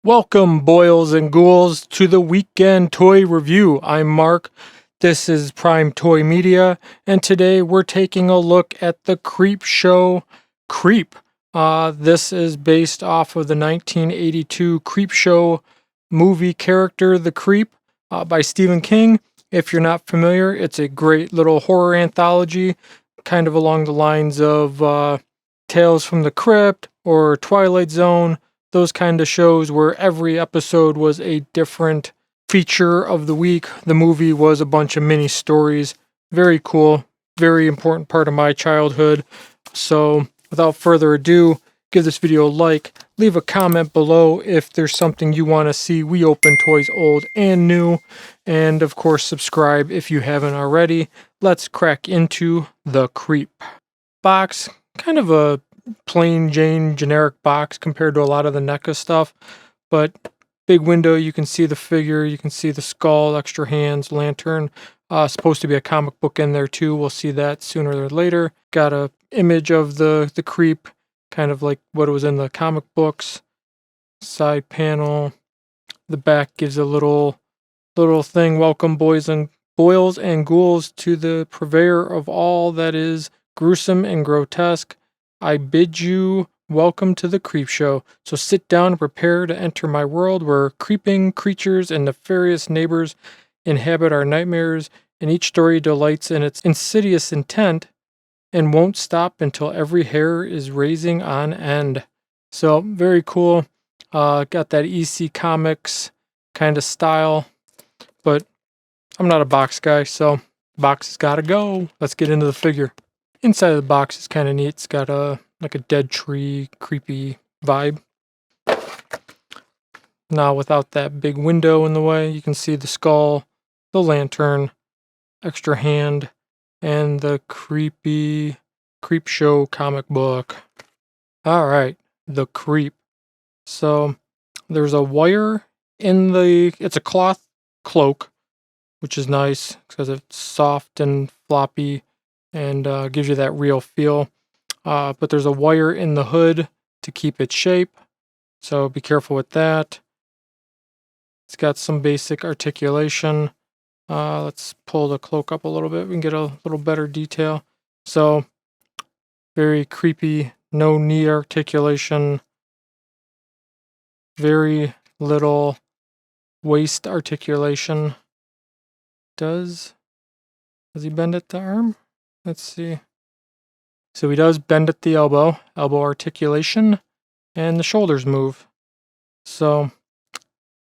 Welcome, boils and ghouls, to the weekend toy review. I'm Mark. This is Prime Toy Media, and today we're taking a look at the Creepshow Creep. This is based off of the 1982 Creepshow movie character, The Creep, by Stephen King. If you're not familiar, it's a great little horror anthology, kind of along the lines of Tales from the Crypt or Twilight Zone, those kind of shows where every episode was a different feature of the week. The movie was a bunch of mini stories. Very cool, very important part of my childhood. So without further ado, give this video a like, leave a comment below if there's something you want to see. We open toys old and new, and of course subscribe if you haven't already. Let's crack into the Creep box. Kind of a plain Jane generic box compared to a lot of the NECA stuff, but big window, you can see the figure, you can see the skull, extra hands, lantern. Supposed to be a comic book in there too. We'll see that sooner or later. Got a image of the Creep, kind of like what was in the comic books. Side panel. The back gives a little thing. Welcome, boils and ghouls, to the purveyor of all that is gruesome and grotesque. I bid you welcome to the Creepshow. So sit down and prepare to enter my world where creeping creatures and nefarious neighbors inhabit our nightmares, and each story delights in its insidious intent and won't stop until every hair is raising on end. So very cool. Got that EC Comics kind of style, but I'm not a box guy, so the box has got to go. Let's get into the figure. Inside of the box is kind of neat. It's got like a dead tree, creepy vibe. Now without that big window in the way, you can see the skull, the lantern, extra hand, and the creepy Creepshow comic book. All right, the Creep. So there's a wire in it's a cloth cloak, which is nice because it's soft and floppy and gives you that real feel. But there's a wire in the hood to keep its shape, so be careful with that. It's got some basic articulation. Let's pull the cloak up a little bit. We can get a little better detail. So very creepy, no knee articulation, very little waist articulation. Does he bend at the arm? Let's see. So he does bend at the elbow articulation, and the shoulders move. So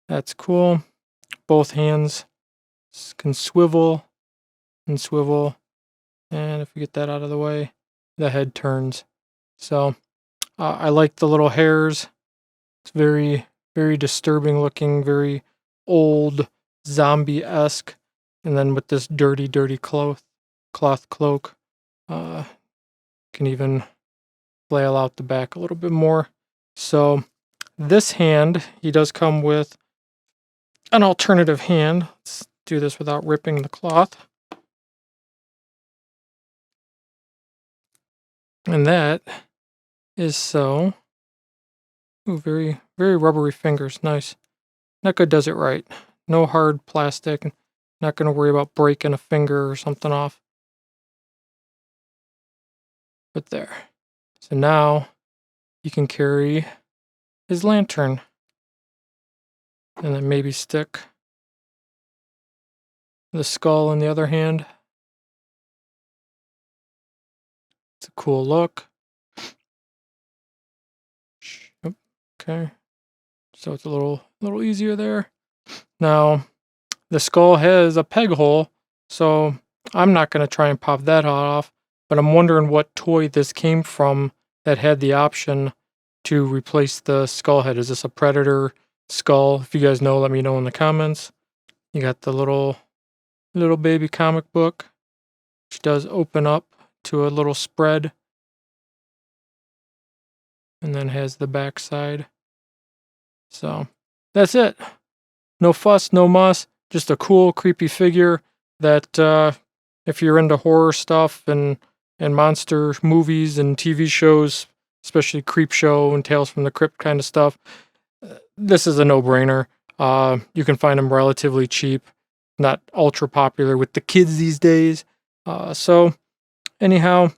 that's cool. Both hands can swivel and swivel. And if we get that out of the way, the head turns. So I like the little hairs. It's very, very disturbing looking, very old, zombie-esque. And then with this dirty, dirty cloth cloak, can even flail out the back a little bit more. So this hand, he does come with an alternative hand. Let's do this without ripping the cloth. And that is so... Ooh, very, very rubbery fingers. Nice. NECA does it right. No hard plastic. Not going to worry about breaking a finger or something off. But there. So now you can carry his lantern. And then maybe stick the skull in the other hand. It's a cool look. Okay. So it's a little easier there. Now, the skull has a peg hole, so I'm not going to try and pop that off, but I'm wondering what toy this came from that had the option to replace the skull head. Is this a Predator skull? If you guys know, let me know in the comments. You got the little baby comic book, which does open up to a little spread, and then has the back side. So that's it. No fuss, no muss. Just a cool, creepy figure that if you're into horror stuff and monster movies and TV shows, especially Creepshow and Tales from the Crypt kind of stuff, this is a no-brainer. You can find them relatively cheap, not ultra popular with the kids these days. So anyhow,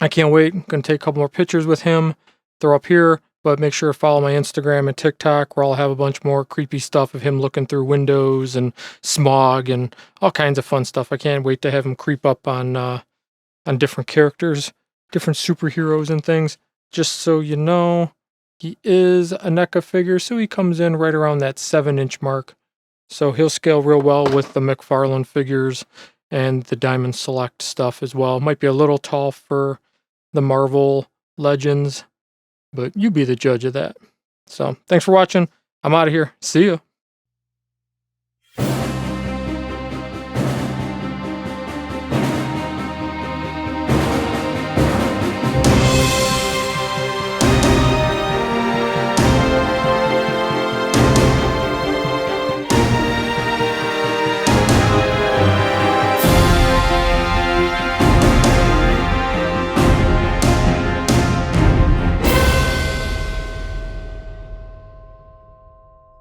I can't wait. I'm going to take a couple more pictures with him. They're up here, but make sure to follow my Instagram and TikTok, where I'll have a bunch more creepy stuff of him looking through windows and smog and all kinds of fun stuff. I can't wait to have him creep up on different characters, different superheroes and things. Just so you know, he is a NECA figure, so he comes in right around that 7-inch mark. So he'll scale real well with the McFarlane figures and the Diamond Select stuff as well. Might be a little tall for the Marvel Legends, but you be the judge of that. So thanks for watching. I'm out of here. See ya.